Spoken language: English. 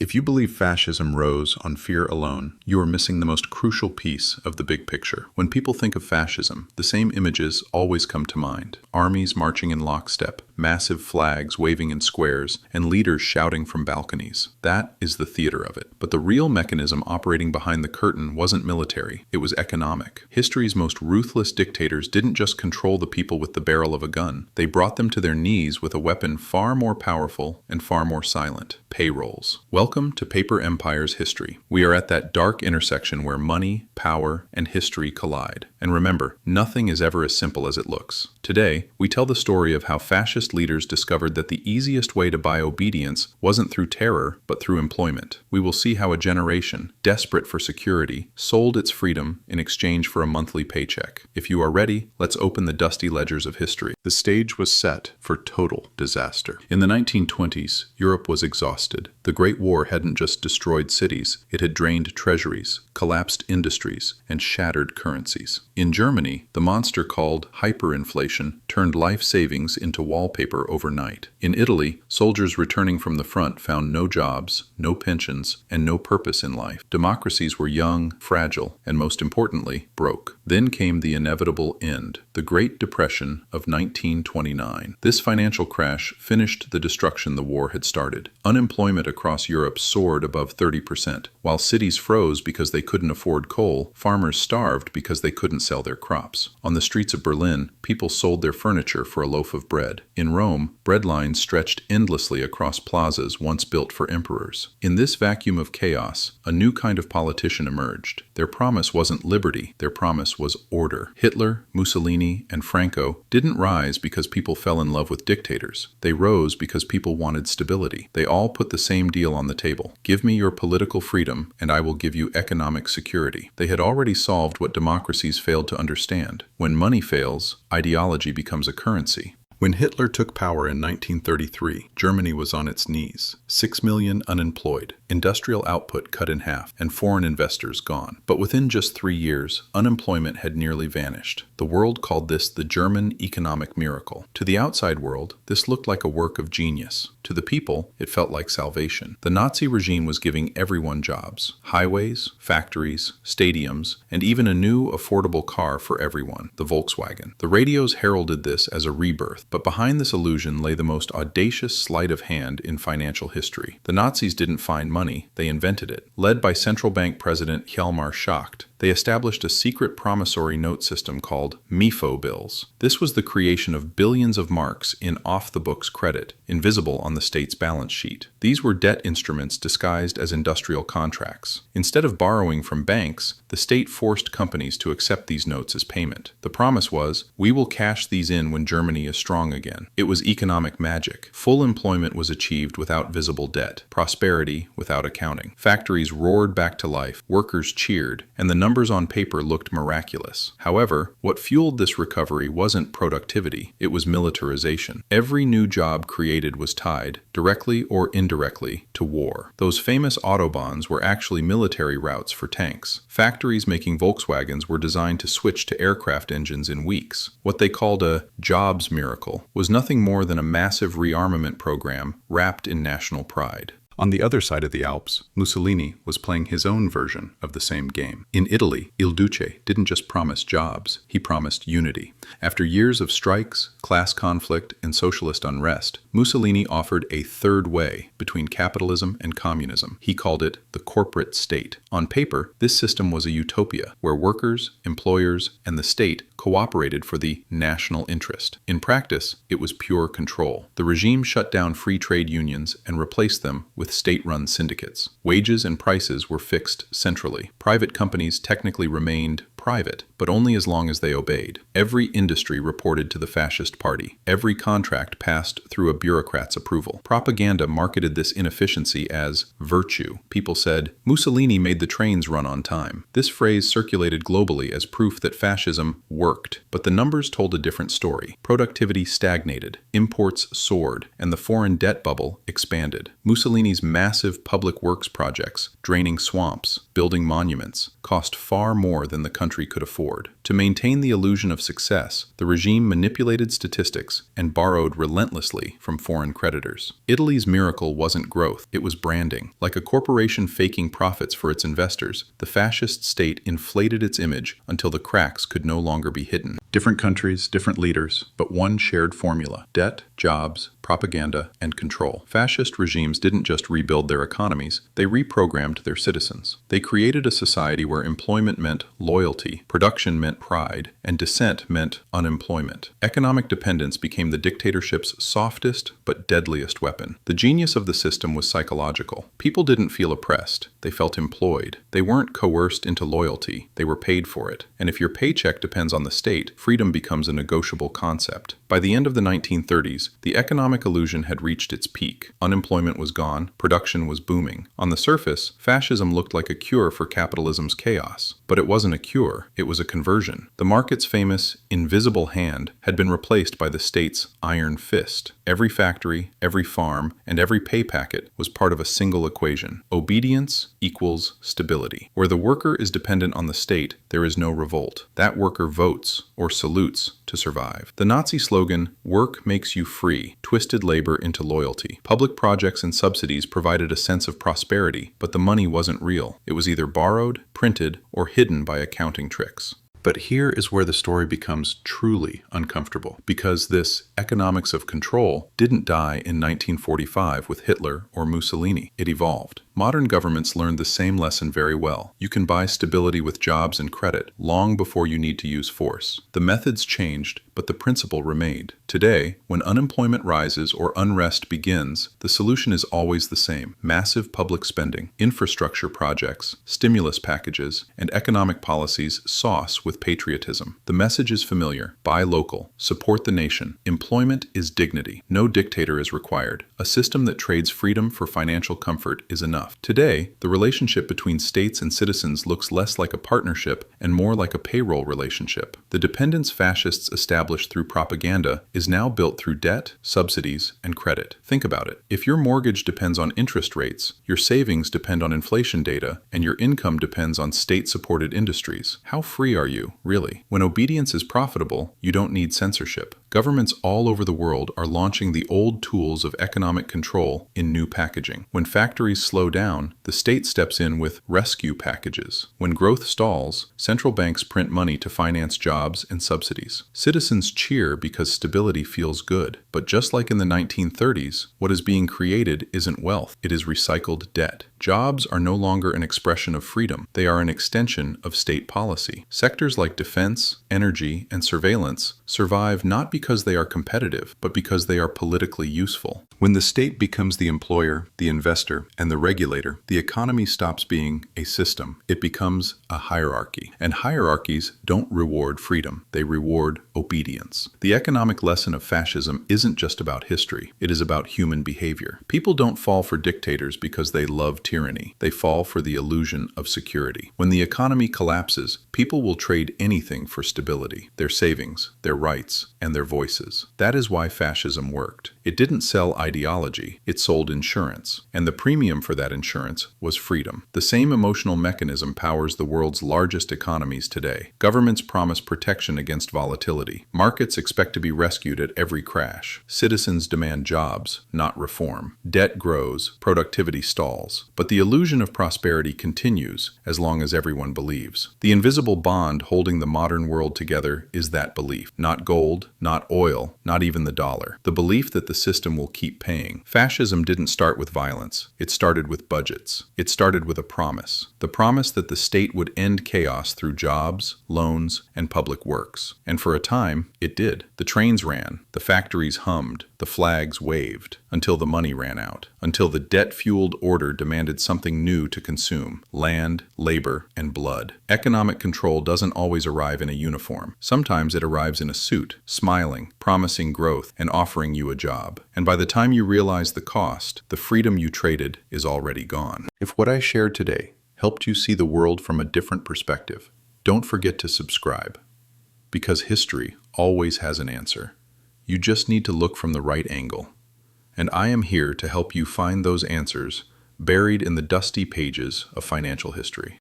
If you believe fascism rose on fear alone, you are missing the most crucial piece of the big picture. When people think of fascism, the same images always come to mind. Armies marching in lockstep, massive flags waving in squares, and leaders shouting from balconies. That is the theater of it. But the real mechanism operating behind the curtain wasn't military, it was economic. History's most ruthless dictators didn't just control the people with the barrel of a gun. They brought them to their knees with a weapon far more powerful and far more silent: payrolls. Welcome to Paper Empire's history. We are at that dark intersection where money, power, and history collide. And remember, nothing is ever as simple as it looks. Today, we tell the story of how fascist leaders discovered that the easiest way to buy obedience wasn't through terror, but through employment. We will see how a generation, desperate for security, sold its freedom in exchange for a monthly paycheck. If you are ready, let's open the dusty ledgers of history. The stage was set for total disaster. In the 1920s, Europe was exhausted. The Great War hadn't just destroyed cities, it had drained treasuries, collapsed industries, and shattered currencies. In Germany, the monster called hyperinflation turned life savings into wallpaper overnight. In Italy, soldiers returning from the front found no jobs, no pensions, and no purpose in life. Democracies were young, fragile, and most importantly, broke. Then came the inevitable end, the Great Depression of 1929. This financial crash finished the destruction the war had started. Unemployment across Europe soared above 30%. While cities froze because they couldn't afford coal, farmers starved because they couldn't sell their crops. On the streets of Berlin, people sold their furniture for a loaf of bread. In Rome, bread lines stretched endlessly across plazas once built for emperors. In this vacuum of chaos, a new kind of politician emerged. Their promise wasn't liberty, their promise was order. Hitler, Mussolini, and Franco didn't rise because people fell in love with dictators. They rose because people wanted stability. They all put the same deal on the table. Give me your political freedom, and I will give you economic security. They had already solved what democracies failed to understand. When money fails, ideology becomes a currency. When Hitler took power in 1933, Germany was on its knees. 6 million unemployed, industrial output cut in half, and foreign investors gone. But within just 3 years, unemployment had nearly vanished. The world called this the German economic miracle. To the outside world, this looked like a work of genius. To the people, it felt like salvation. The Nazi regime was giving everyone jobs: highways, factories, stadiums, and even a new affordable car for everyone, the Volkswagen. The radios heralded this as a rebirth. But behind this illusion lay the most audacious sleight of hand in financial history. The Nazis didn't find money, they invented it. Led by central bank president Hjalmar Schacht, they established a secret promissory note system called Mefo Bills. This was the creation of billions of marks in off-the-books credit, invisible on the state's balance sheet. These were debt instruments disguised as industrial contracts. Instead of borrowing from banks, the state forced companies to accept these notes as payment. The promise was, we will cash these in when Germany is strong again. It was economic magic. Full employment was achieved without visible debt, prosperity without accounting. Factories roared back to life, workers cheered, and the numbers on paper looked miraculous. However, what fueled this recovery wasn't productivity, it was militarization. Every new job created was tied, directly or indirectly, to war. Those famous autobahns were actually military routes for tanks. Factories making Volkswagens were designed to switch to aircraft engines in weeks. What they called a jobs miracle was nothing more than a massive rearmament program wrapped in national pride. On the other side of the Alps, Mussolini was playing his own version of the same game. In Italy, Il Duce didn't just promise jobs, he promised unity. After years of strikes, class conflict, and socialist unrest, Mussolini offered a third way between capitalism and communism. He called it the corporate state. On paper, this system was a utopia where workers, employers, and the state cooperated for the national interest. In practice, it was pure control. The regime shut down free trade unions and replaced them with state-run syndicates. Wages and prices were fixed centrally. Private companies technically remained private, but only as long as they obeyed. Every industry reported to the fascist party. Every contract passed through a bureaucrat's approval. Propaganda marketed this inefficiency as virtue. People said, Mussolini made the trains run on time. This phrase circulated globally as proof that fascism worked, but the numbers told a different story. Productivity stagnated, imports soared, and the foreign debt bubble expanded. Mussolini's massive public works projects, draining swamps, building monuments, cost far more than the country could afford. To maintain the illusion of success, the regime manipulated statistics and borrowed relentlessly from foreign creditors. Italy's miracle wasn't growth, it was branding. Like a corporation faking profits for its investors, the fascist state inflated its image until the cracks could no longer be hidden. Different countries, different leaders, but one shared formula: debt, jobs, propaganda, and control. Fascist regimes didn't just rebuild their economies, they reprogrammed their citizens. They created a society where employment meant loyalty, production meant pride, and dissent meant unemployment. Economic dependence became the dictatorship's softest but deadliest weapon. The genius of the system was psychological. People didn't feel oppressed, they felt employed. They weren't coerced into loyalty, they were paid for it. And if your paycheck depends on the state, freedom becomes a negotiable concept. By the end of the 1930s, the economic illusion had reached its peak. Unemployment was gone, production was booming. On the surface, fascism looked like a cure for capitalism's chaos. But it wasn't a cure, it was a conversion. The market's famous invisible hand had been replaced by the state's iron fist. Every factory, every farm, and every pay packet was part of a single equation: obedience equals stability. Where the worker is dependent on the state, there is no revolt. That worker votes or salutes to survive. The Nazi slogan, "Work makes you free," twisted labor into loyalty. Public projects and subsidies provided a sense of prosperity, but the money wasn't real. It was either borrowed, printed, or hidden by accounting tricks. But here is where the story becomes truly uncomfortable, because this economics of control didn't die in 1945 with Hitler or Mussolini. It evolved. Modern governments learned the same lesson very well. You can buy stability with jobs and credit long before you need to use force. The methods changed, but the principle remained. Today, when unemployment rises or unrest begins, the solution is always the same: massive public spending, infrastructure projects, stimulus packages, and economic policies sauce with patriotism. The message is familiar: buy local, support the nation. Employment is dignity. No dictator is required. A system that trades freedom for financial comfort is enough. Today, the relationship between states and citizens looks less like a partnership and more like a payroll relationship. The dependence fascists established through propaganda is now built through debt, subsidies, and credit. Think about it. If your mortgage depends on interest rates, your savings depend on inflation data, and your income depends on state-supported industries, how free are you, really? When obedience is profitable, you don't need censorship. Governments all over the world are launching the old tools of economic control in new packaging. When factories slow down, the state steps in with rescue packages. When growth stalls, central banks print money to finance jobs and subsidies. Citizens cheer because stability feels good. But just like in the 1930s, what is being created isn't wealth, it is recycled debt. Jobs are no longer an expression of freedom, they are an extension of state policy. Sectors like defense, energy, and surveillance survive not because they are competitive, but because they are politically useful. When the state becomes the employer, the investor, and the regulator, the economy stops being a system. It becomes a hierarchy. And hierarchies don't reward freedom, they reward obedience. The economic lesson of fascism isn't just about history, it is about human behavior. People don't fall for dictators because they love tyranny. They fall for the illusion of security. When the economy collapses, people will trade anything for stability: their savings, their rights, and their voices. That is why fascism worked. It didn't sell ideology, it sold insurance. And the premium for that insurance was freedom. The same emotional mechanism powers the world's largest economies today. Governments promise protection against volatility. Markets expect to be rescued at every crash. Citizens demand jobs, not reform. Debt grows, productivity stalls. But the illusion of prosperity continues as long as everyone believes. The invisible bond holding the modern world together is that belief. Not gold, not oil, not even the dollar. The belief that the system will keep paying. Fascism didn't start with violence. It started with budgets. It started with a promise. The promise that the state would end chaos through jobs, loans, and public works. And for a time, it did. The trains ran, the factories hummed, the flags waved, until the money ran out, until the debt-fueled order demanded something new to consume: land, labor, and blood. Economic control doesn't always arrive in a uniform. Sometimes it arrives in a suit, smiling, promising growth, and offering you a job. And by the time you realize the cost, the freedom you traded is already gone. If what I shared today helped you see the world from a different perspective, don't forget to subscribe. Because history always has an answer. You just need to look from the right angle. And I am here to help you find those answers buried in the dusty pages of financial history.